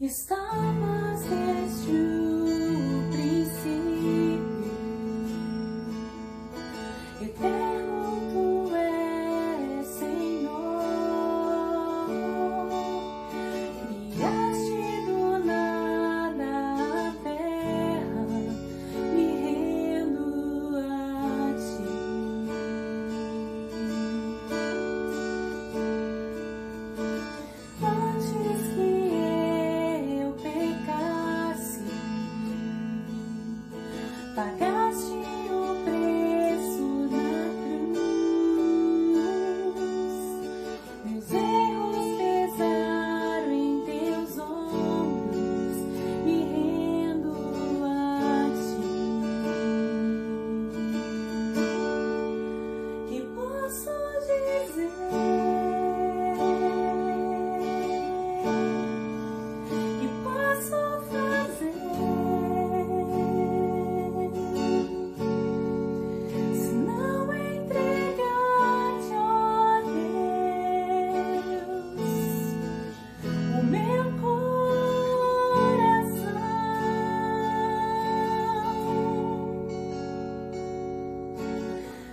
Estavas desde o princípio, eterno tu és, Senhor. Criaste do nada a terra, me rendo a ti. Antes que pagaste o preço na cruz, meus erros pesaram em teus ombros, me rendo a ti. Que posso dizer? Que posso fazer?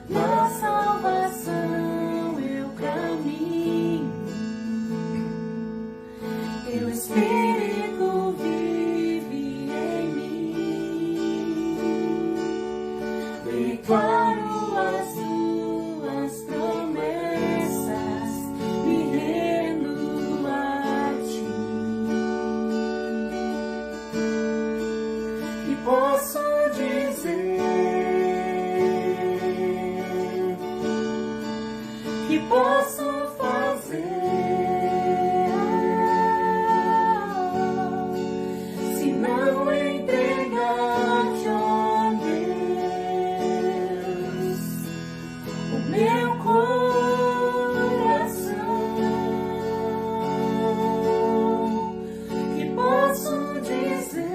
Na salvação eu caminho, teu Espírito vive em mim. Declaro as tuas promessas, me rendo a ti. E posso dizer, que posso fazer, se não entregar-te, ó Deus, o meu coração? Que posso dizer,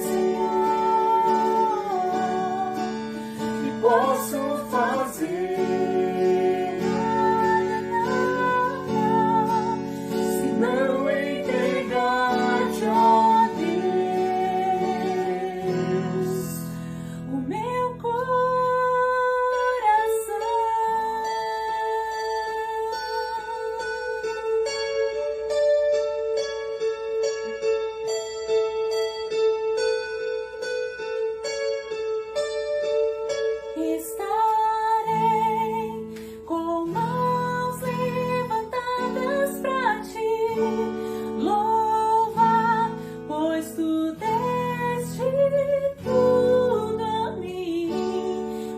Senhor, que posso fazer, não entregar-te, ó Deus, o meu coração. Estarei com mãos levantadas pra ti, louvar, pois tu deste tudo a mim.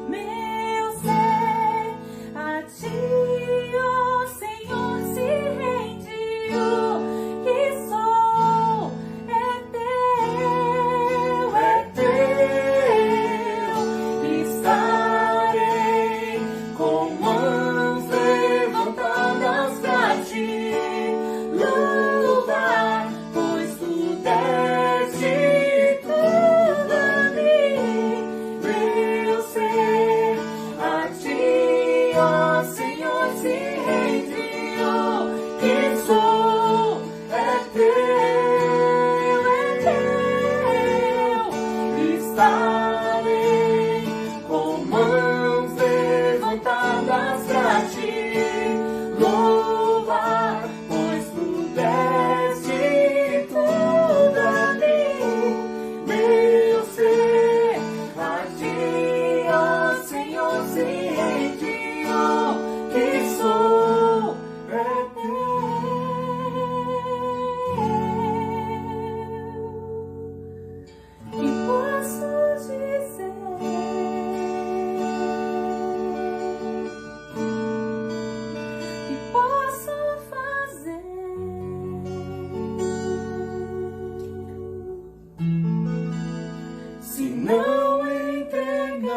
Meu ser a ti, ó Senhor, se rende. O que sou é teu, é teu. Estarei com mãos levantadas pra ti, louvar, pois tu deste tudo a mim. Meu ser a ti, ó Senhor, se rende. O que sou é teu, é teu. Estarei com mãos levantadas pra ti, louvar, pois tu deste tudo a mim. Meu ser a ti, ó Senhor, se rende. O que sou é teu. Que posso dizer? Que posso fazer, se não entregar-te,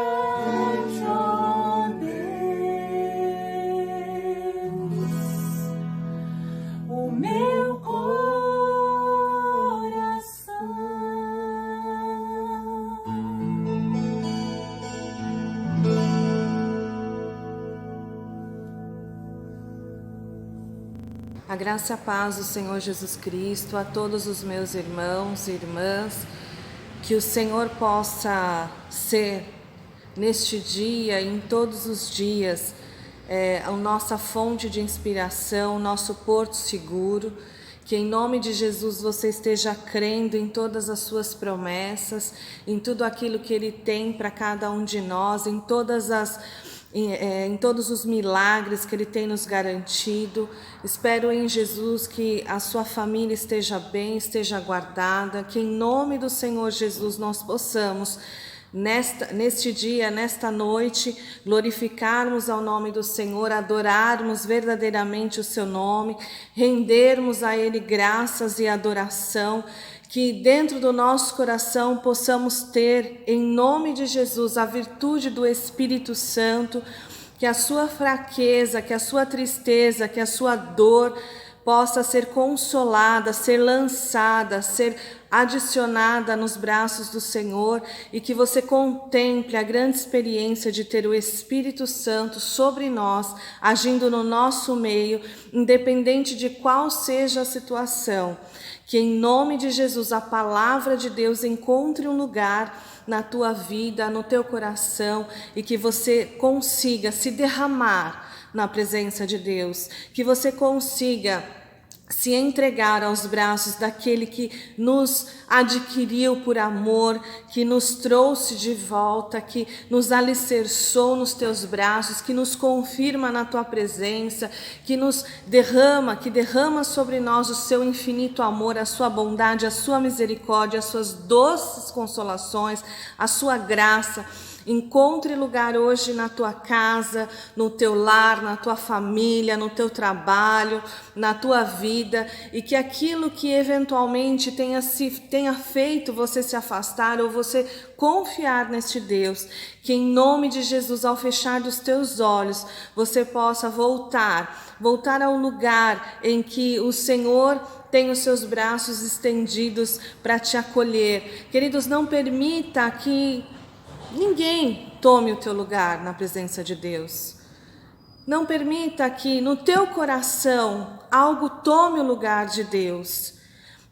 ó Deus, o meu coração? A graça e a paz do Senhor Jesus Cristo a todos os meus irmãos e irmãs, que o Senhor possa ser neste dia e em todos os dias a nossa fonte de inspiração, nosso porto seguro, que em nome de Jesus você esteja crendo em todas as suas promessas, em tudo aquilo que Ele tem para cada um de nós, em todos os milagres que Ele tem nos garantido. Espero em Jesus que a sua família esteja bem, esteja guardada, que em nome do Senhor Jesus nós possamos neste dia, nesta noite, glorificarmos ao nome do Senhor, adorarmos verdadeiramente o seu nome, rendermos a Ele graças e adoração, que dentro do nosso coração possamos ter, em nome de Jesus, a virtude do Espírito Santo, que a sua fraqueza, que a sua tristeza, que a sua dor possa ser consolada, ser lançada, ser adicionada nos braços do Senhor, e que você contemple a grande experiência de ter o Espírito Santo sobre nós, agindo no nosso meio, independente de qual seja a situação. Que em nome de Jesus a palavra de Deus encontre um lugar na tua vida, no teu coração, e que você consiga se derramar na presença de Deus, que você consiga se entregar aos braços daquele que nos adquiriu por amor, que nos trouxe de volta, que nos alicerçou nos teus braços, que nos confirma na tua presença, que derrama sobre nós o seu infinito amor, a sua bondade, a sua misericórdia, as suas doces consolações, a sua graça. Encontre lugar hoje na tua casa, no teu lar, na tua família, no teu trabalho, na tua vida, e que aquilo que eventualmente tenha feito você se afastar ou você confiar neste Deus, que em nome de Jesus, ao fechar dos teus olhos, você possa voltar ao lugar em que o Senhor tem os seus braços estendidos para te acolher. Queridos, não permita que ninguém tome o teu lugar na presença de Deus. Não permita que no teu coração algo tome o lugar de Deus.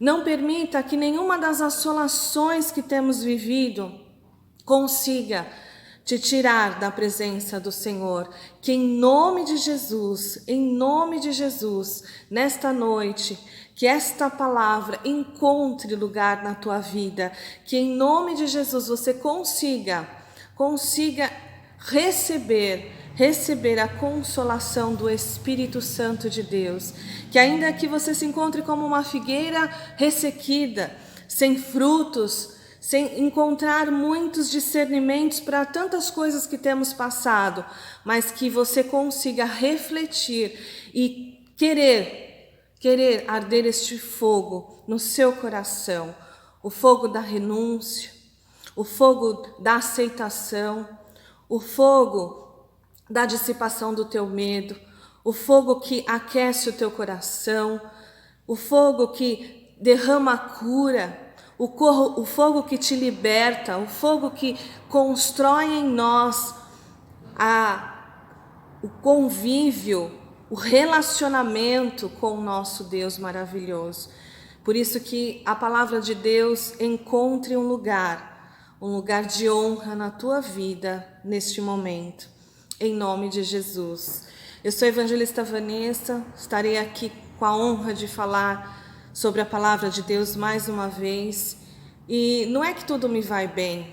Não permita que nenhuma das assolações que temos vivido consiga te tirar da presença do Senhor. Que em nome de Jesus, nesta noite, que esta palavra encontre lugar na tua vida, que em nome de Jesus você consiga receber a consolação do Espírito Santo de Deus, que ainda que você se encontre como uma figueira ressequida, sem frutos, sem encontrar muitos discernimentos para tantas coisas que temos passado, mas que você consiga refletir e querer arder este fogo no seu coração, o fogo da renúncia, o fogo da aceitação, o fogo da dissipação do teu medo, o fogo que aquece o teu coração, o fogo que derrama a cura, o fogo que te liberta, o fogo que constrói em nós o convívio, o relacionamento com o nosso Deus maravilhoso. Por isso que a palavra de Deus encontre um lugar de honra na tua vida neste momento, em nome de Jesus. Eu sou a evangelista Vanessa, estarei aqui com a honra de falar sobre a palavra de Deus mais uma vez. E não é que tudo me vai bem,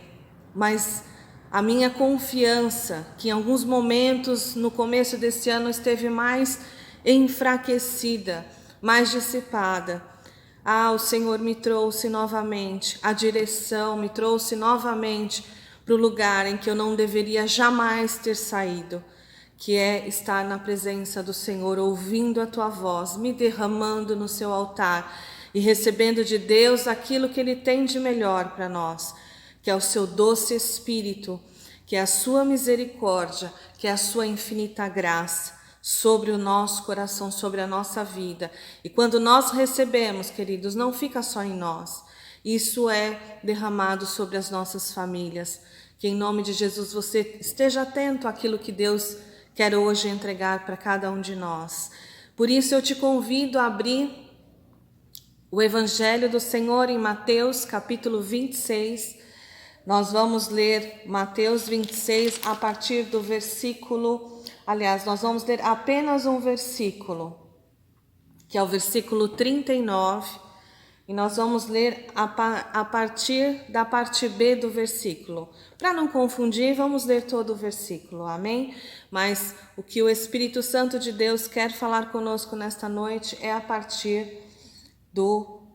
mas a minha confiança, que em alguns momentos no começo desse ano esteve mais enfraquecida, mais dissipada. O Senhor me trouxe novamente a direção, me trouxe novamente para o lugar em que eu não deveria jamais ter saído, que é estar na presença do Senhor, ouvindo a tua voz, me derramando no seu altar e recebendo de Deus aquilo que Ele tem de melhor para nós, que é o seu doce Espírito, que é a sua misericórdia, que é a sua infinita graça sobre o nosso coração, sobre a nossa vida. E quando nós recebemos, queridos, não fica só em nós, isso é derramado sobre as nossas famílias. Que em nome de Jesus você esteja atento àquilo que Deus quer hoje entregar para cada um de nós. Por isso eu te convido a abrir o Evangelho do Senhor em Mateus, capítulo 26. Nós vamos ler Mateus 26 a partir do versículo... Aliás, nós vamos ler apenas um versículo, que é o versículo 39. E nós vamos ler a partir da parte B do versículo. Para não confundir, vamos ler todo o versículo, amém? Mas o que o Espírito Santo de Deus quer falar conosco nesta noite é a partir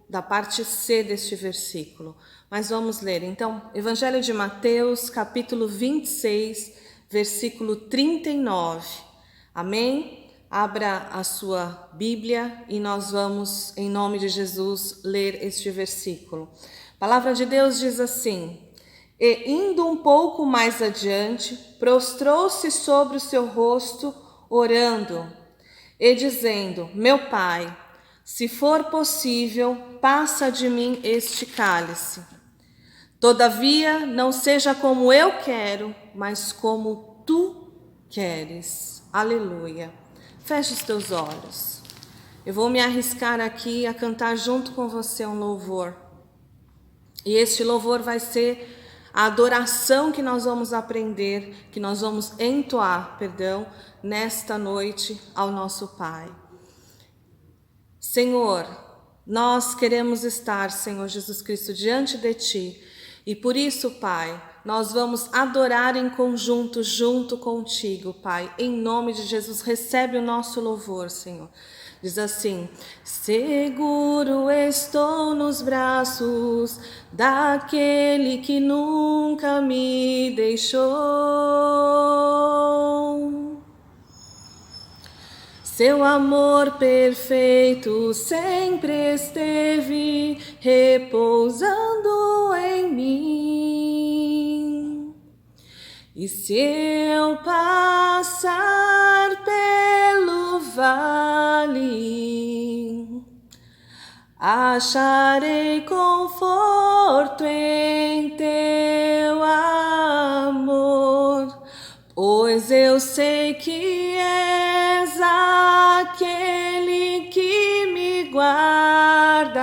da parte C deste versículo. Mas vamos ler, então, Evangelho de Mateus, capítulo 26, versículo 39. Amém? Abra a sua Bíblia e nós vamos, em nome de Jesus, ler este versículo. A palavra de Deus diz assim: E indo um pouco mais adiante, prostrou-se sobre o seu rosto, orando, e dizendo: Meu Pai, se for possível, passa de mim este cálice. Todavia, não seja como eu quero, mas como tu queres. Aleluia. Feche os teus olhos. Eu vou me arriscar aqui a cantar junto com você um louvor. E este louvor vai ser a adoração que nós vamos aprender, que nós vamos entoar, nesta noite ao nosso Pai. Senhor, nós queremos estar, Senhor Jesus Cristo, diante de Ti. E por isso, Pai, nós vamos adorar em conjunto, junto contigo, Pai. Em nome de Jesus, recebe o nosso louvor, Senhor. Diz assim: seguro estou nos braços daquele que nunca me deixou. Seu amor perfeito sempre esteve repousando em mim. E se eu passar pelo vale, acharei conforto em teu amor, pois eu sei que és aquele que me guarda,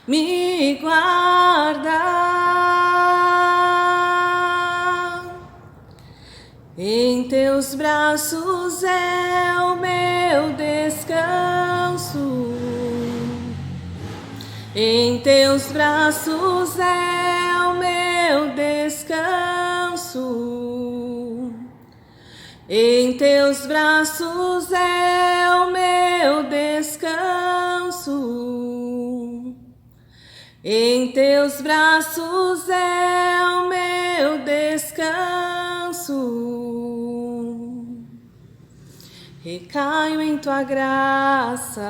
me guarda. Em teus braços é o meu descanso, em teus braços é o meu descanso, em teus braços é o meu descanso, em teus braços é o meu descanso. Recaio em tua graça,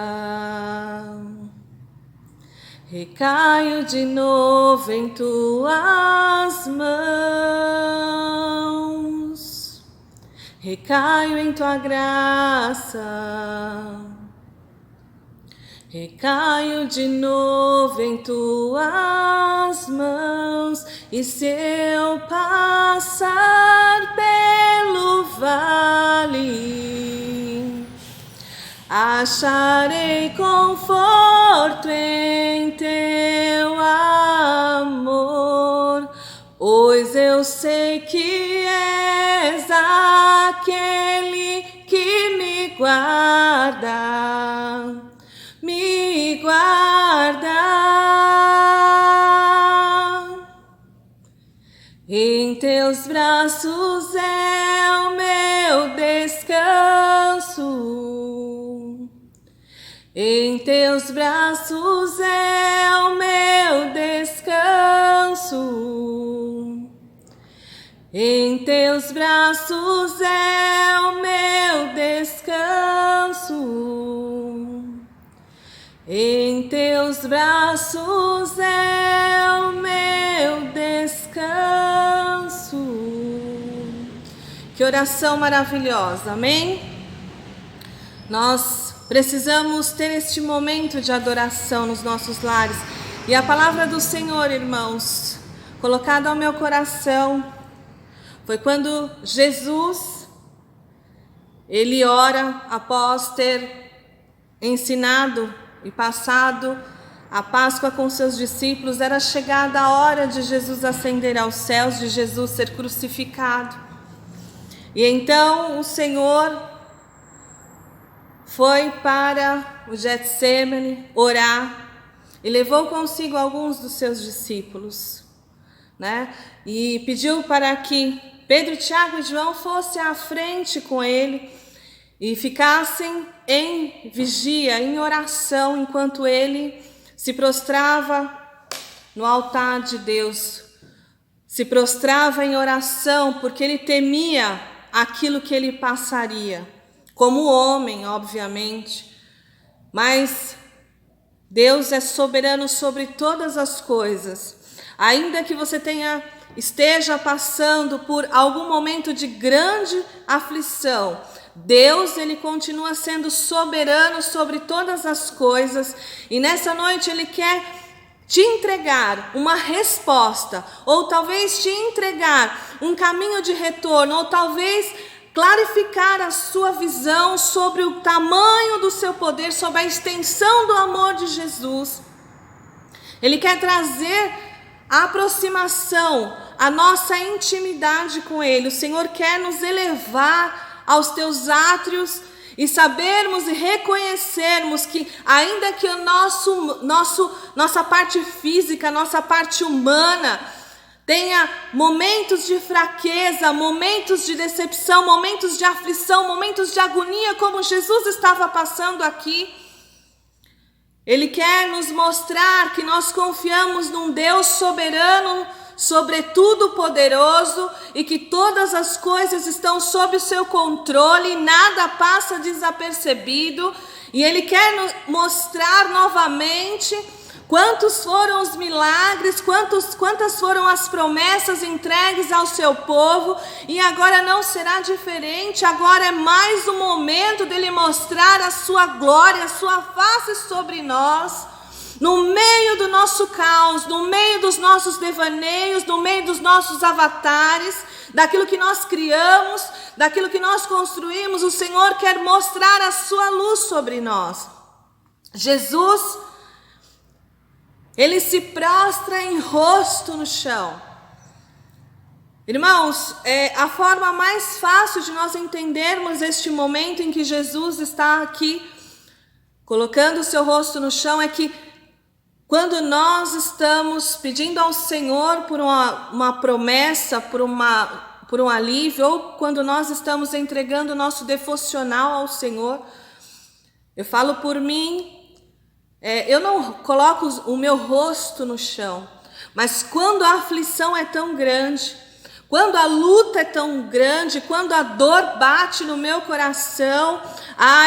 recaio de novo em tuas mãos, recaio em tua graça, recaio de novo em tuas mãos. E se eu passar pelo vale, acharei conforto em teu amor, pois eu sei que és aquele que me guarda, me guarda. Em teus braços é o meu descanso, em teus braços é o meu descanso, em teus braços é o meu descanso, em teus braços é o meu descanso. Que oração maravilhosa, amém? Nós precisamos ter este momento de adoração nos nossos lares. E a palavra do Senhor, irmãos, colocada ao meu coração, foi quando Jesus ele ora após ter ensinado e passado a Páscoa com seus discípulos. Era chegada a hora de Jesus ascender aos céus, de Jesus ser crucificado. E então o Senhor foi para o Getsêmani orar e levou consigo alguns dos seus discípulos, né? E pediu para que Pedro, Tiago e João fossem à frente com ele e ficassem em vigia, em oração, enquanto ele se prostrava no altar de Deus, se prostrava em oração, porque ele temia aquilo que ele passaria, como homem, obviamente, mas Deus é soberano sobre todas as coisas. Ainda que você esteja passando por algum momento de grande aflição, Deus, ele continua sendo soberano sobre todas as coisas, e nessa noite ele quer te entregar uma resposta, ou talvez te entregar um caminho de retorno, ou talvez clarificar a sua visão sobre o tamanho do seu poder, sobre a extensão do amor de Jesus. Ele quer trazer a aproximação, a nossa intimidade com Ele. O Senhor quer nos elevar aos teus átrios e sabermos e reconhecermos que, ainda que nossa parte física, nossa parte humana, tenha momentos de fraqueza, momentos de decepção, momentos de aflição, momentos de agonia, como Jesus estava passando aqui, Ele quer nos mostrar que nós confiamos num Deus soberano, sobretudo poderoso, e que todas as coisas estão sob o seu controle, nada passa desapercebido, e Ele quer nos mostrar novamente quantos foram os milagres, quantas foram as promessas entregues ao seu povo, e agora não será diferente. Agora é mais um momento dele mostrar a sua glória, a sua face sobre nós, no meio do nosso caos, no meio dos nossos devaneios, no meio dos nossos avatares, daquilo que nós criamos, daquilo que nós construímos. O Senhor quer mostrar a sua luz sobre nós. Jesus, Ele se prostra em rosto no chão. Irmãos, a forma mais fácil de nós entendermos este momento em que Jesus está aqui, colocando o seu rosto no chão, é que quando nós estamos pedindo ao Senhor por uma promessa, por um alívio, ou quando nós estamos entregando o nosso devocional ao Senhor, eu falo por mim, eu não coloco o meu rosto no chão, mas quando a aflição é tão grande, quando a luta é tão grande, quando a dor bate no meu coração,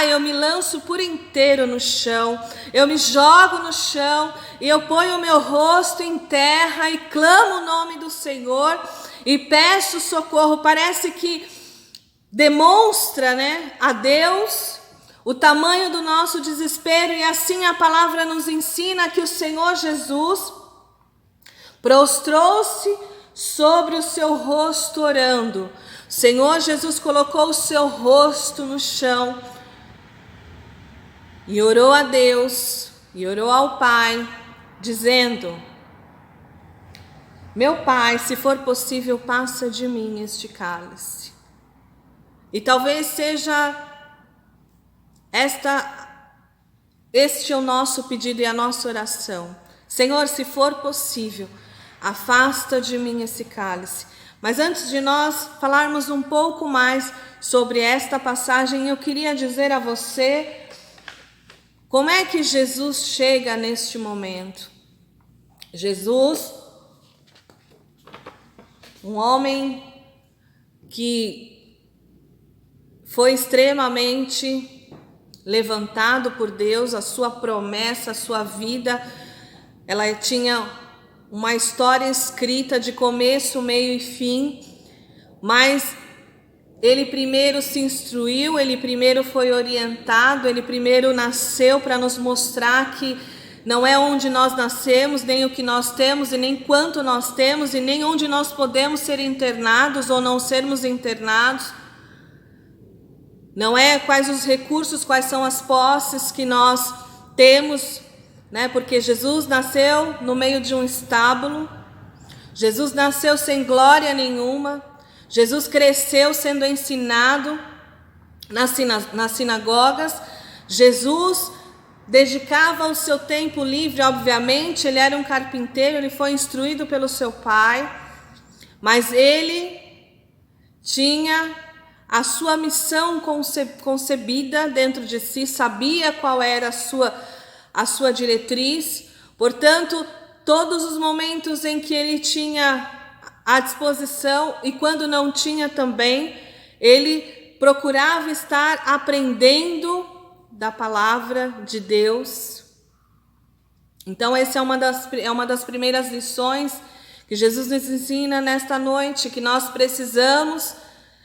eu me lanço por inteiro no chão, eu me jogo no chão e eu ponho o meu rosto em terra e clamo o nome do Senhor e peço socorro. Parece que demonstra, a Deus o tamanho do nosso desespero, e assim a palavra nos ensina que o Senhor Jesus prostrou-se sobre o seu rosto orando. O Senhor Jesus colocou o seu rosto no chão e orou a Deus, e orou ao Pai, dizendo: meu Pai, se for possível, passa de mim este cálice. E talvez seja este é o nosso pedido e a nossa oração. Senhor, se for possível, afasta de mim esse cálice. Mas antes de nós falarmos um pouco mais sobre esta passagem, eu queria dizer a você como é que Jesus chega neste momento. Jesus, um homem que foi extremamente levantado por Deus, a sua promessa, a sua vida, ela tinha uma história escrita de começo, meio e fim, mas ele primeiro se instruiu, ele primeiro foi orientado, ele primeiro nasceu para nos mostrar que não é onde nós nascemos, nem o que nós temos, e nem quanto nós temos, e nem onde nós podemos ser internados ou não sermos internados. não é quais os recursos, quais são as posses que nós temos, né? Porque Jesus nasceu no meio de um estábulo, Jesus nasceu sem glória nenhuma, Jesus cresceu sendo ensinado nas sinagogas, Jesus dedicava o seu tempo livre, obviamente, ele era um carpinteiro, ele foi instruído pelo seu pai, mas ele tinha a sua missão concebida dentro de si, sabia qual era a sua diretriz, portanto, todos os momentos em que ele tinha à disposição e quando não tinha também, ele procurava estar aprendendo da palavra de Deus. Então essa é uma das primeiras lições que Jesus nos ensina nesta noite, que nós precisamos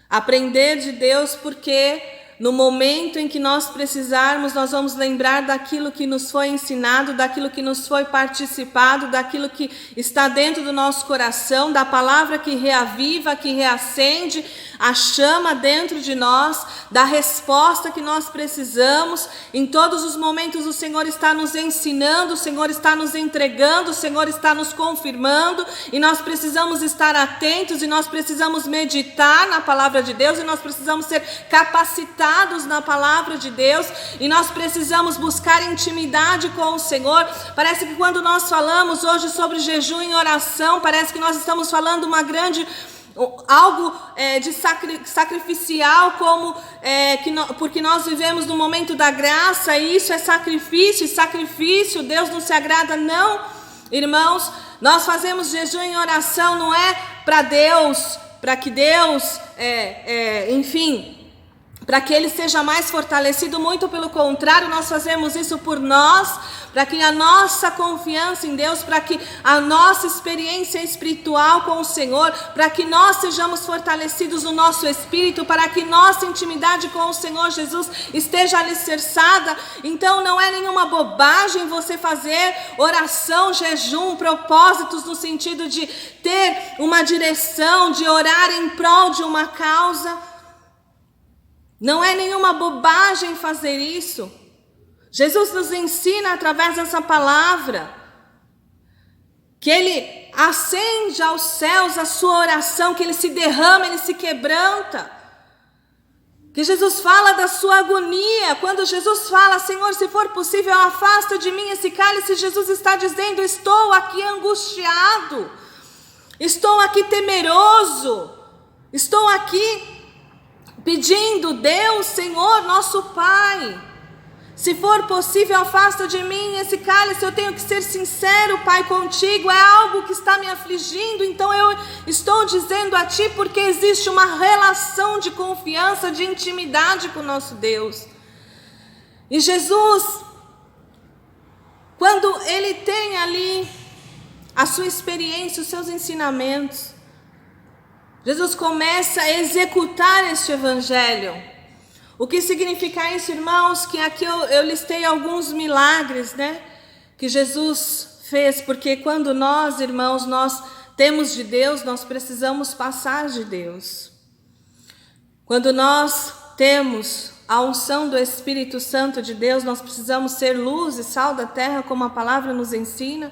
aprender de Deus, porque no momento em que nós precisarmos, nós vamos lembrar daquilo que nos foi ensinado, daquilo que nos foi participado, daquilo que está dentro do nosso coração, da palavra que reaviva, que reacende a chama dentro de nós, da resposta que nós precisamos. Em todos os momentos o Senhor está nos ensinando, o Senhor está nos entregando, o Senhor está nos confirmando, e nós precisamos estar atentos, e nós precisamos meditar na palavra de Deus, e nós precisamos ser capacitados na palavra de Deus, e nós precisamos buscar intimidade com o Senhor. Parece que quando nós falamos hoje sobre jejum e oração, parece que nós estamos falando algo de sacrificial, porque nós vivemos no momento da graça, e isso é sacrifício, e sacrifício, Deus não se agrada. Não, irmãos, nós fazemos jejum e oração não é para Deus, para que Deus, para que Ele seja mais fortalecido, muito pelo contrário, nós fazemos isso por nós, para que a nossa confiança em Deus, para que a nossa experiência espiritual com o Senhor, para que nós sejamos fortalecidos no nosso espírito, para que nossa intimidade com o Senhor Jesus esteja alicerçada. Então não é nenhuma bobagem você fazer oração, jejum, propósitos no sentido de ter uma direção, de orar em prol de uma causa. Não é nenhuma bobagem fazer isso. Jesus nos ensina através dessa palavra que Ele acende aos céus a sua oração, que Ele se derrama, Ele se quebranta. Que Jesus fala da sua agonia. Quando Jesus fala, Senhor, se for possível, afasta de mim esse cálice, Jesus está dizendo, estou aqui angustiado, estou aqui temeroso, estou aqui pedindo, Deus, Senhor, nosso Pai, se for possível, afasta de mim esse cálice. Eu tenho que ser sincero, Pai, contigo, é algo que está me afligindo, então eu estou dizendo a Ti, porque existe uma relação de confiança, de intimidade com o nosso Deus. E Jesus, quando Ele tem ali a sua experiência, os seus ensinamentos, Jesus começa a executar este evangelho. O que significa isso, irmãos? Que aqui eu listei alguns milagres, né? Que Jesus fez, porque quando nós, irmãos, nós temos de Deus, nós precisamos passar de Deus. Quando nós temos a unção do Espírito Santo de Deus, nós precisamos ser luz e sal da terra, como a palavra nos ensina.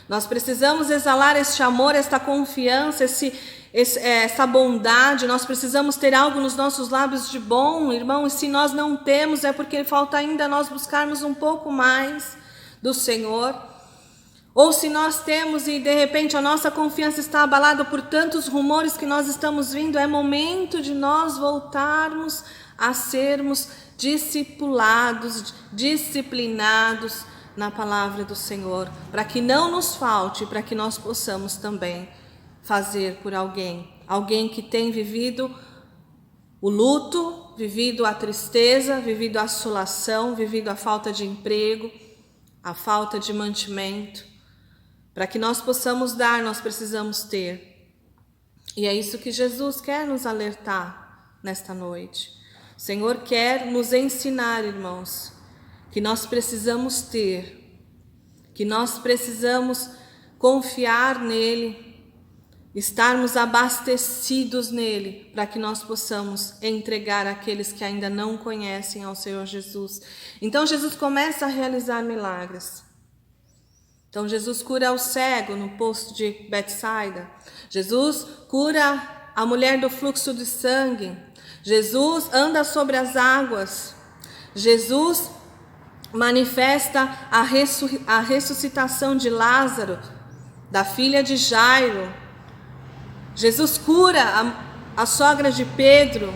Nós precisamos exalar este amor, esta confiança, essa bondade. Nós precisamos ter algo nos nossos lábios de bom, irmão, e se nós não temos, é porque falta ainda nós buscarmos um pouco mais do Senhor. Ou se nós temos e de repente a nossa confiança está abalada por tantos rumores que nós estamos vindo, é momento de nós voltarmos a sermos discipulados, disciplinados na palavra do Senhor, para que não nos falte, para que nós possamos também fazer por alguém que tem vivido o luto, vivido a tristeza, vivido a assolação, vivido a falta de emprego, a falta de mantimento. Para que nós possamos dar, nós precisamos ter. E é isso que Jesus quer nos alertar nesta noite. O Senhor quer nos ensinar, irmãos, que nós precisamos ter, que nós precisamos confiar nele, estarmos abastecidos nele, para que nós possamos entregar àqueles que ainda não conhecem ao Senhor Jesus. Então Jesus começa a realizar milagres. Então Jesus cura o cego no poço de Betsaida. Jesus cura a mulher do fluxo de sangue. Jesus anda sobre as águas. Jesus manifesta a ressuscitação de Lázaro, da filha de Jairo. Jesus cura a sogra de Pedro.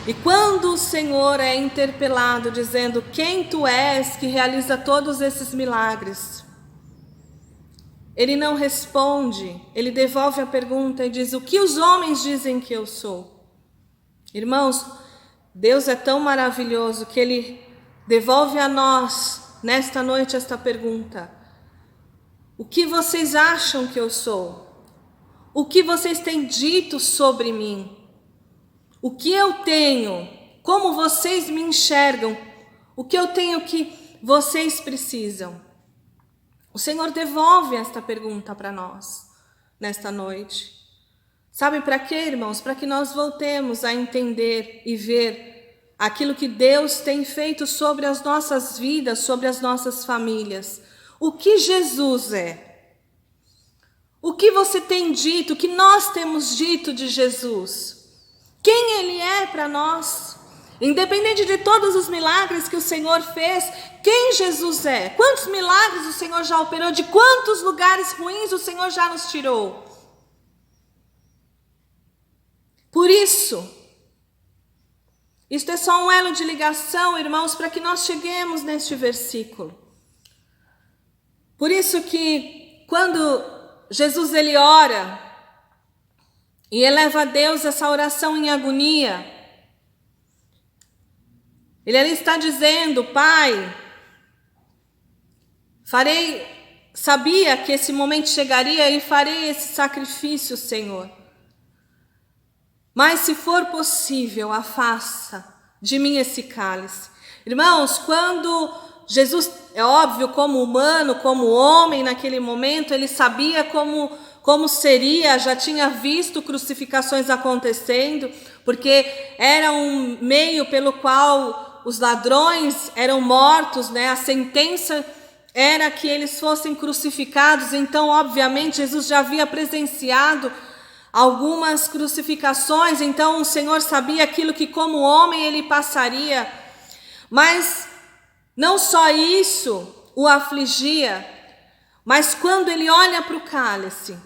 E quando o Senhor é interpelado dizendo: quem tu és que realiza todos esses milagres? Ele não responde, ele devolve a pergunta e diz: o que os homens dizem que eu sou? Irmãos, Deus é tão maravilhoso que Ele devolve a nós, nesta noite, esta pergunta: o que vocês acham que eu sou? O que vocês têm dito sobre mim? O que eu tenho? Como vocês me enxergam? O que eu tenho que vocês precisam? O Senhor devolve esta pergunta para nós, nesta noite. Sabe para quê, irmãos? Para que nós voltemos a entender e ver aquilo que Deus tem feito sobre as nossas vidas, sobre as nossas famílias. O que Jesus é? O que você tem dito, o que nós temos dito de Jesus? Quem Ele é para nós? Independente de todos os milagres que o Senhor fez, quem Jesus é? Quantos milagres o Senhor já operou? De quantos lugares ruins o Senhor já nos tirou? Por isso, isto é só um elo de ligação, irmãos, para que nós cheguemos neste versículo. Por isso que quando Jesus ele ora e eleva a Deus essa oração em agonia, ele ali está dizendo: Pai, sabia que esse momento chegaria e farei esse sacrifício, Senhor. Mas se for possível, afasta de mim esse cálice. Irmãos, quando Jesus, é óbvio, como humano, como homem naquele momento, ele sabia como seria, já tinha visto crucificações acontecendo, porque era um meio pelo qual os ladrões eram mortos, né? A sentença era que eles fossem crucificados. Então, obviamente, Jesus já havia presenciado algumas crucificações, então o Senhor sabia aquilo que como homem ele passaria. Mas não só isso o afligia, mas quando ele olha para o cálice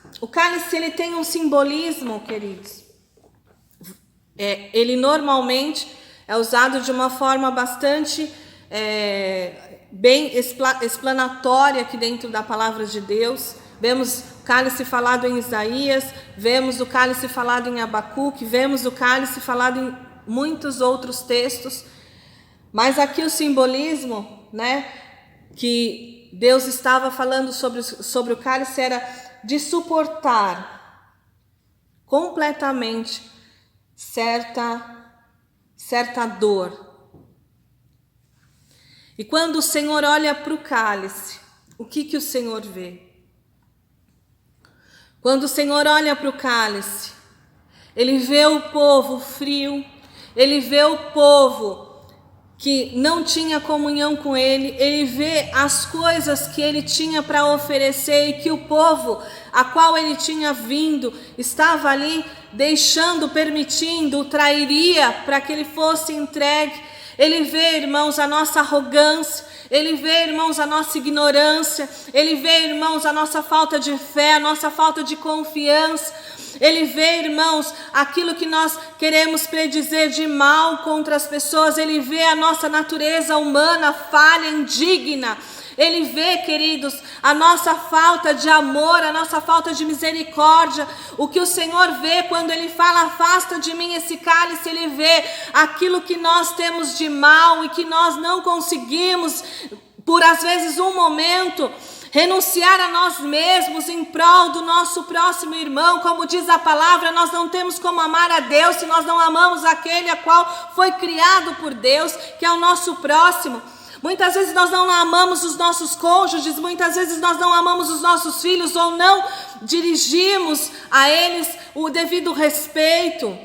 ele tem um simbolismo, queridos. Ele normalmente é usado de uma forma bastante bem explanatória aqui dentro da palavra de Deus. Vemos o cálice falado em Isaías, vemos o cálice falado em Abacuque, vemos o cálice falado em muitos outros textos. Mas aqui o simbolismo, né, que Deus estava falando sobre o cálice era de suportar completamente certa dor. E quando o Senhor olha para o cálice, o que o Senhor vê? Quando o Senhor olha para o cálice, ele vê o povo frio, ele vê o povo que não tinha comunhão com ele vê as coisas que ele tinha para oferecer e que o povo a qual ele tinha vindo estava ali permitindo, trairia para que ele fosse entregue. Ele vê, irmãos, a nossa arrogância, ele vê, irmãos, a nossa ignorância, ele vê, irmãos, a nossa falta de fé, a nossa falta de confiança. Ele vê, irmãos, aquilo que nós queremos predizer de mal contra as pessoas. Ele vê a nossa natureza humana, falha, indigna. Ele vê, queridos, a nossa falta de amor, a nossa falta de misericórdia. O que o Senhor vê quando Ele fala, afasta de mim esse cálice, Ele vê aquilo que nós temos de mal e que nós não conseguimos, por às vezes um momento, renunciar a nós mesmos em prol do nosso próximo irmão. Como diz a palavra, nós não temos como amar a Deus se nós não amamos aquele a qual foi criado por Deus, que é o nosso próximo. Muitas vezes nós não amamos os nossos cônjuges, muitas vezes nós não amamos os nossos filhos ou não dirigimos a eles o devido respeito.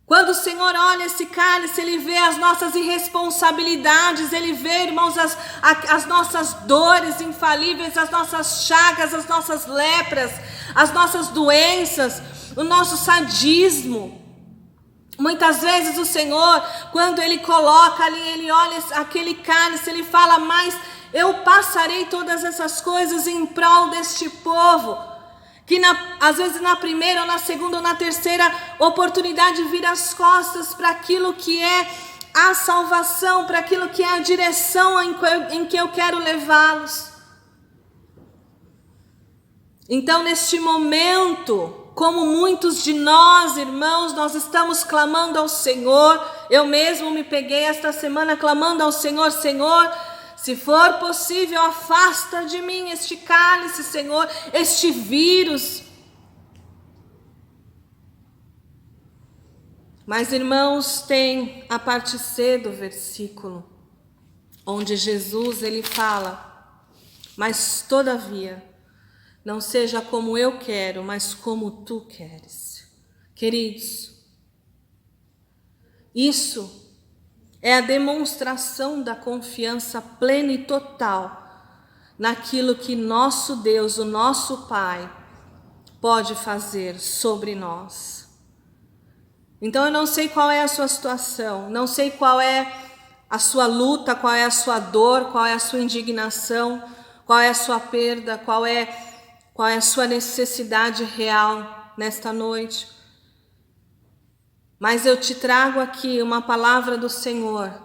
Quando o Senhor olha esse cálice, Ele vê as nossas irresponsabilidades, Ele vê, irmãos, as nossas dores infalíveis, as nossas chagas, as nossas lepras, as nossas doenças, o nosso sadismo. Muitas vezes o Senhor, quando Ele coloca ali, Ele olha aquele cálice, Ele fala, mas eu passarei todas essas coisas em prol deste povo. Que às vezes na primeira, ou na segunda, ou na terceira oportunidade vira as costas para aquilo que é a salvação, para aquilo que é a direção em que eu quero levá-los. Então, neste momento, como muitos de nós, irmãos, nós estamos clamando ao Senhor. Eu mesmo me peguei esta semana clamando ao Senhor, Senhor, se for possível, afasta de mim este cálice, Senhor, este vírus. Mas, irmãos, tem a parte C do versículo, onde Jesus, Ele fala, mas todavia, não seja como eu quero, mas como tu queres. Queridos, isso é a demonstração da confiança plena e total naquilo que nosso Deus, o nosso Pai, pode fazer sobre nós. Então eu não sei qual é a sua situação, não sei qual é a sua luta, qual é a sua dor, qual é a sua indignação, qual é a sua perda, qual é a sua necessidade real nesta noite. Mas eu te trago aqui uma palavra do Senhor.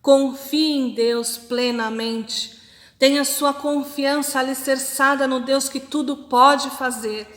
Confie em Deus plenamente. Tenha sua confiança alicerçada no Deus que tudo pode fazer.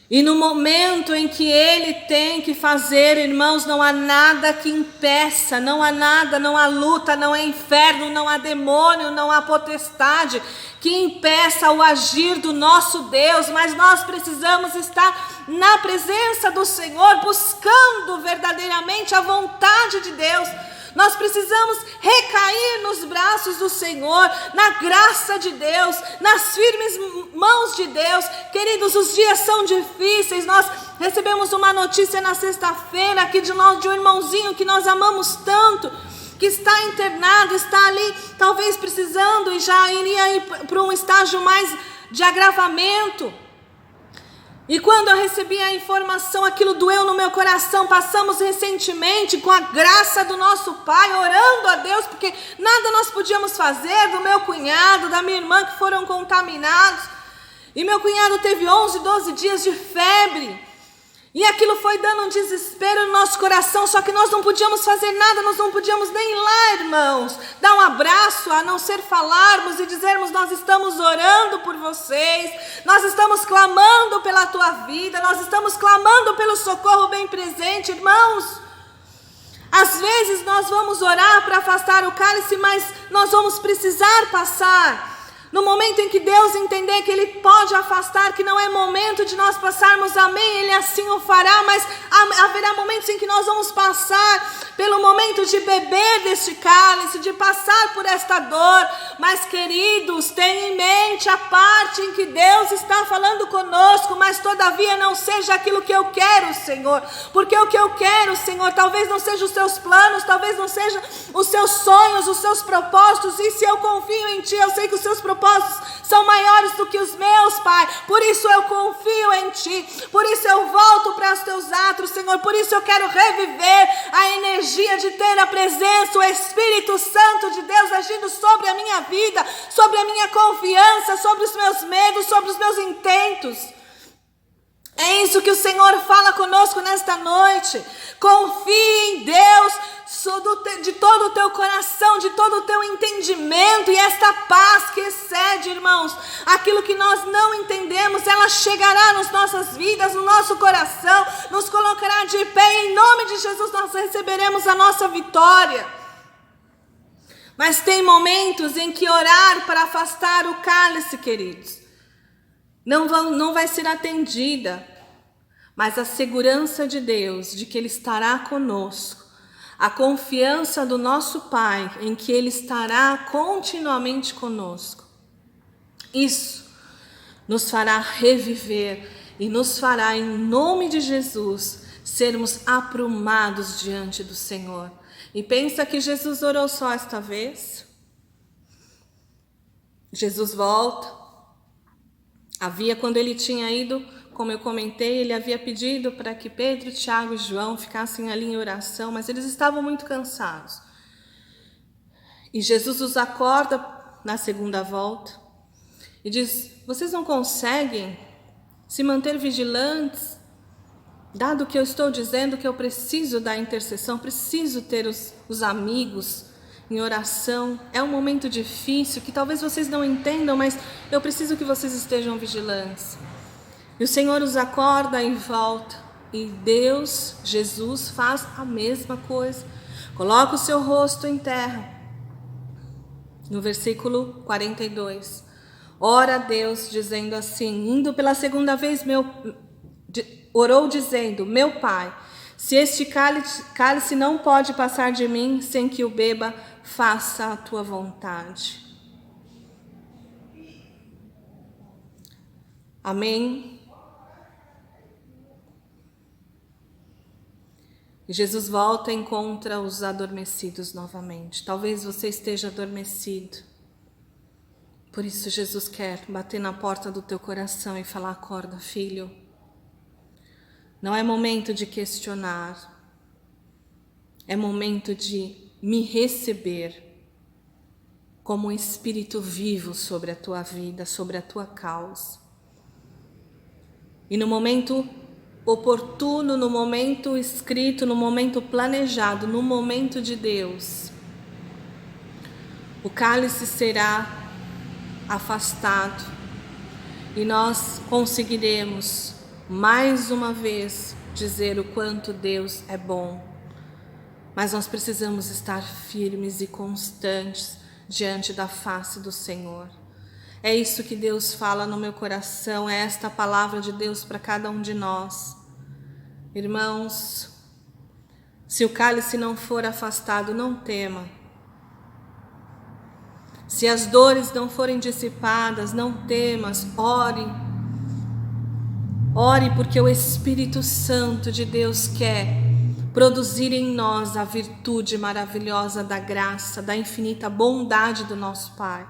E no momento em que Ele tem que fazer, irmãos, não há nada que impeça, não há nada, não há luta, não há inferno, não há demônio, não há potestade que impeça o agir do nosso Deus, mas nós precisamos estar na presença do Senhor, buscando verdadeiramente a vontade de Deus. Nós precisamos recair nos braços do Senhor, na graça de Deus, nas firmes mãos de Deus. Queridos, os dias são difíceis. Nós recebemos uma notícia na sexta-feira aqui de um irmãozinho que nós amamos tanto, que está internado, está ali talvez precisando e já iria ir para um estágio mais de agravamento. E quando eu recebi a informação, aquilo doeu no meu coração. Passamos recentemente, com a graça do nosso Pai, orando a Deus, porque nada nós podíamos fazer, do meu cunhado, da minha irmã que foram contaminados. E meu cunhado teve 11, 12 dias de febre. E aquilo foi dando um desespero no nosso coração, só que nós não podíamos fazer nada, nós não podíamos nem ir lá, irmãos, dar um abraço, a não ser falarmos e dizermos, nós estamos orando por vocês, nós estamos clamando pela tua vida, nós estamos clamando pelo socorro bem presente, irmãos. Às vezes nós vamos orar para afastar o cálice, mas nós vamos precisar passar. No momento em que Deus entender que Ele pode afastar, que não é momento de nós passarmos, amém, Ele assim o fará, mas haverá momentos em que nós vamos passar pelo momento de beber deste cálice, de passar por esta dor. Mas, queridos, tenham em mente a parte em que Deus está falando conosco, mas todavia não seja aquilo que eu quero, Senhor, porque o que eu quero, Senhor, talvez não seja os seus planos, talvez não seja os seus sonhos, os seus propósitos, e se eu confio em Ti, eu sei que os seus propósitos são maiores do que os meus, Pai. Por isso eu confio em Ti, por isso eu volto para os Teus atos, Senhor, por isso eu quero reviver a energia de ter a presença, o Espírito Santo de Deus agindo sobre a minha vida, sobre a minha confiança, sobre os meus medos, sobre os meus intentos. É isso que o Senhor fala conosco nesta noite. Confie em Deus de todo o teu coração, de todo o teu entendimento, e esta paz que excede, irmãos, aquilo que nós não entendemos, ela chegará nas nossas vidas, no nosso coração, nos colocará de pé, e em nome de Jesus nós receberemos a nossa vitória. Mas tem momentos em que orar para afastar o cálice, queridos, não vai ser atendida, mas a segurança de Deus, de que Ele estará conosco, a confiança do nosso Pai em que Ele estará continuamente conosco. Isso nos fará reviver e nos fará, em nome de Jesus, sermos aprumados diante do Senhor. E pensa que Jesus orou só esta vez? Jesus volta. Quando ele tinha ido, como eu comentei, ele havia pedido para que Pedro, Tiago e João ficassem ali em oração, mas eles estavam muito cansados. E Jesus os acorda na segunda volta e diz: vocês não conseguem se manter vigilantes, dado que eu estou dizendo que eu preciso da intercessão, preciso ter os amigos em oração. É um momento difícil que talvez vocês não entendam, mas eu preciso que vocês estejam vigilantes. E o Senhor os acorda e volta. E Deus, Jesus, faz a mesma coisa. Coloca o seu rosto em terra. No versículo 42. Ora a Deus, dizendo assim, indo pela segunda vez, orou dizendo: meu Pai, se este cálice não pode passar de mim sem que o beba, faça a tua vontade. Amém? E Jesus volta e encontra os adormecidos novamente. Talvez você esteja adormecido. Por isso Jesus quer bater na porta do teu coração e falar: acorda, filho. Não é momento de questionar. É momento de me receber como um espírito vivo sobre a tua vida, sobre a tua causa. E no momento oportuno, no momento escrito, no momento planejado, no momento de Deus, o cálice será afastado e nós conseguiremos mais uma vez dizer o quanto Deus é bom. Mas nós precisamos estar firmes e constantes diante da face do Senhor. É isso que Deus fala no meu coração, é esta palavra de Deus para cada um de nós. Irmãos, se o cálice não for afastado, não tema. Se as dores não forem dissipadas, não temas, ore. Ore porque o Espírito Santo de Deus quer produzir em nós a virtude maravilhosa da graça, da infinita bondade do nosso Pai.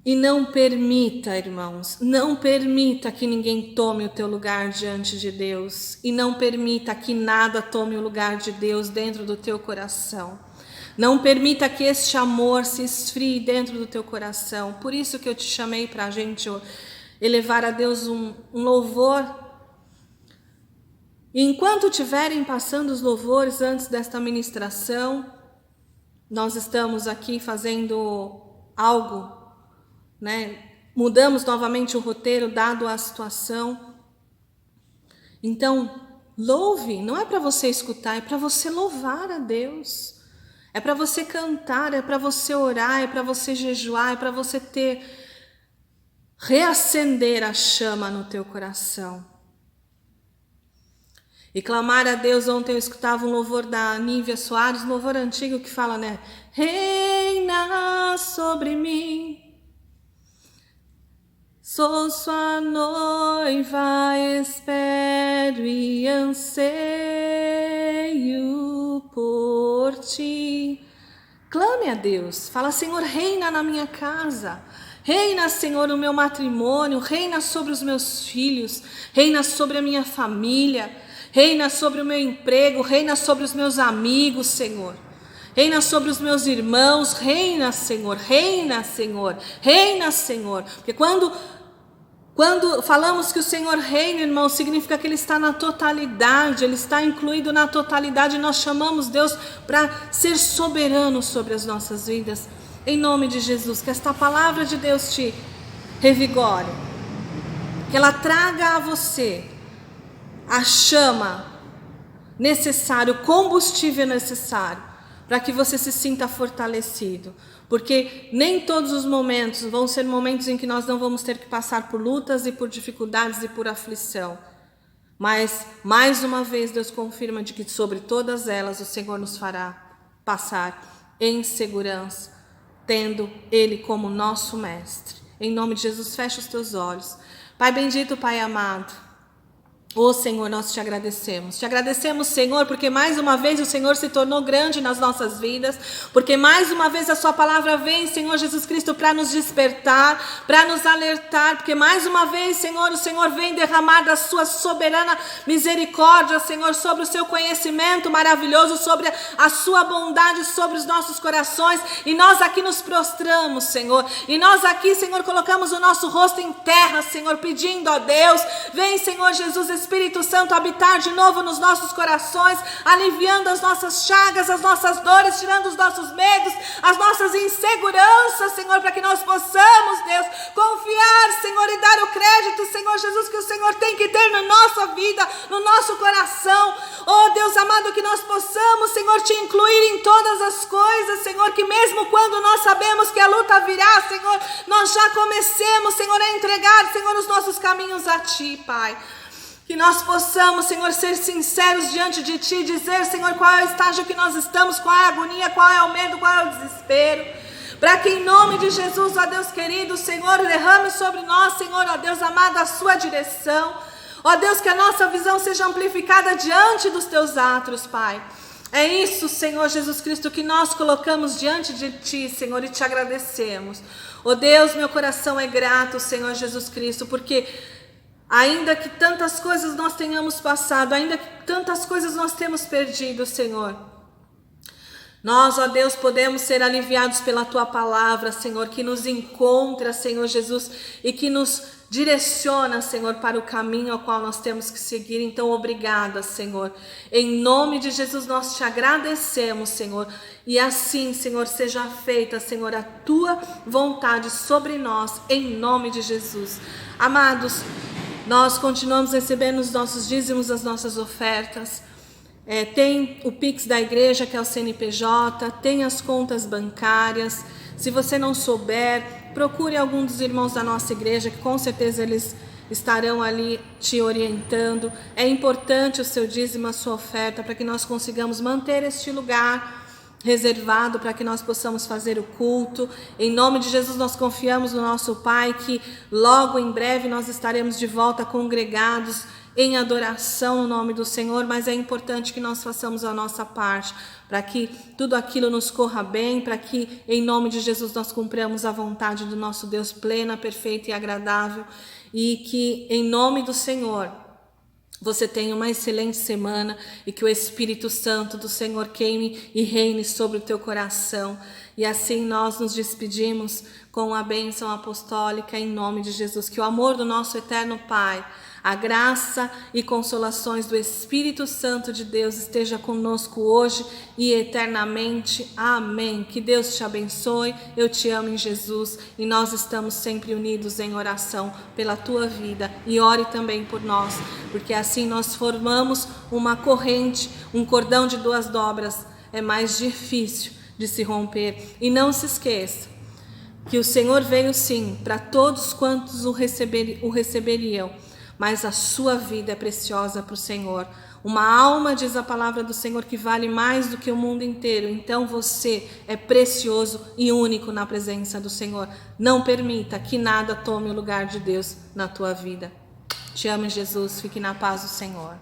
E não permita, irmãos, não permita que ninguém tome o teu lugar diante de Deus. E não permita que nada tome o lugar de Deus dentro do teu coração. Não permita que este amor se esfrie dentro do teu coração. Por isso que eu te chamei para a gente elevar a Deus um louvor. E enquanto estiverem passando os louvores antes desta ministração, nós estamos aqui fazendo algo, né? Mudamos novamente o roteiro dado a situação. Então, louve, não é para você escutar, é para você louvar a Deus. É para você cantar, é para você orar, é para você jejuar, é para você reacender a chama no teu coração. E clamar a Deus. Ontem eu escutava um louvor da Nívia Soares, um louvor antigo que fala, né? Reina sobre mim, sou sua noiva, espero e anseio por ti. Clame a Deus, fala: Senhor, reina na minha casa, reina, Senhor, no meu matrimônio, reina sobre os meus filhos, reina sobre a minha família, reina sobre o meu emprego, reina sobre os meus amigos, Senhor. Reina sobre os meus irmãos, reina, Senhor, reina, Senhor, reina, Senhor. Porque quando falamos que o Senhor reina, irmão, significa que Ele está na totalidade, Ele está incluído na totalidade. Nós chamamos Deus para ser soberano sobre as nossas vidas. Em nome de Jesus, que esta palavra de Deus te revigore, que ela traga a você a chama necessária, o combustível necessário, para que você se sinta fortalecido. Porque nem todos os momentos vão ser momentos em que nós não vamos ter que passar por lutas e por dificuldades e por aflição. Mas, mais uma vez, Deus confirma de que sobre todas elas o Senhor nos fará passar em segurança, tendo Ele como nosso mestre. Em nome de Jesus, fecha os teus olhos. Pai bendito, Pai amado, ô Senhor, nós te agradecemos, Senhor, porque mais uma vez o Senhor se tornou grande nas nossas vidas, porque mais uma vez a sua palavra vem, Senhor Jesus Cristo, para nos despertar, para nos alertar, porque mais uma vez, Senhor, o Senhor vem derramar da sua soberana misericórdia, Senhor, sobre o seu conhecimento maravilhoso, sobre a sua bondade, sobre os nossos corações, e nós aqui nos prostramos, Senhor, e nós aqui, Senhor, colocamos o nosso rosto em terra, Senhor, pedindo a Deus, vem, Senhor Jesus, Espírito Santo, habitar de novo nos nossos corações, aliviando as nossas chagas, as nossas dores, tirando os nossos medos, as nossas inseguranças, Senhor, para que nós possamos, Deus, confiar, Senhor, e dar o crédito, Senhor Jesus, que o Senhor tem que ter na nossa vida, no nosso coração. Oh, Deus amado, que nós possamos, Senhor, te incluir em todas as coisas, Senhor, que mesmo quando nós sabemos que a luta virá, Senhor, nós já comecemos, Senhor, a entregar, Senhor, os nossos caminhos a Ti, Pai. Que nós possamos, Senhor, ser sinceros diante de Ti, dizer, Senhor, qual é o estágio que nós estamos, qual é a agonia, qual é o medo, qual é o desespero, para que em nome de Jesus, ó Deus querido, Senhor, derrame sobre nós, Senhor, ó Deus amado, a sua direção, ó Deus, que a nossa visão seja amplificada diante dos Teus atos, Pai. É isso, Senhor Jesus Cristo, que nós colocamos diante de Ti, Senhor, e Te agradecemos. Ó Deus, meu coração é grato, Senhor Jesus Cristo, porque ainda que tantas coisas nós tenhamos passado, ainda que tantas coisas nós temos perdido, Senhor, nós, ó Deus, podemos ser aliviados pela Tua palavra, Senhor, que nos encontra, Senhor Jesus, e que nos direciona, Senhor, para o caminho ao qual nós temos que seguir. Então, obrigada, Senhor. Em nome de Jesus, nós Te agradecemos, Senhor. E assim, Senhor, seja feita, Senhor, a Tua vontade sobre nós, em nome de Jesus. Amados, nós continuamos recebendo os nossos dízimos, as nossas ofertas. Tem o Pix da igreja, que é o CNPJ, tem as contas bancárias. Se você não souber, procure algum dos irmãos da nossa igreja, que com certeza eles estarão ali te orientando. É importante o seu dízimo, a sua oferta, para que nós consigamos manter este lugar reservado para que nós possamos fazer o culto. Em nome de Jesus, nós confiamos no nosso Pai, que logo em breve nós estaremos de volta congregados em adoração no nome do Senhor, mas é importante que nós façamos a nossa parte, para que tudo aquilo nos corra bem, para que em nome de Jesus nós cumpramos a vontade do nosso Deus plena, perfeita e agradável, e que em nome do Senhor você tenha uma excelente semana e que o Espírito Santo do Senhor queime e reine sobre o teu coração. E assim nós nos despedimos com a bênção apostólica em nome de Jesus. Que o amor do nosso eterno Pai, a graça e consolações do Espírito Santo de Deus esteja conosco hoje e eternamente. Amém. Que Deus te abençoe. Eu te amo em Jesus e nós estamos sempre unidos em oração pela tua vida. E ore também por nós, porque assim nós formamos uma corrente, um cordão de 2 dobras. É mais difícil de se romper. E não se esqueça que o Senhor veio sim para todos quantos o receberiam, mas a sua vida é preciosa para o Senhor. Uma alma, diz a palavra do Senhor, que vale mais do que o mundo inteiro. Então você é precioso e único na presença do Senhor. Não permita que nada tome o lugar de Deus na tua vida. Te amo, Jesus. Fique na paz do Senhor.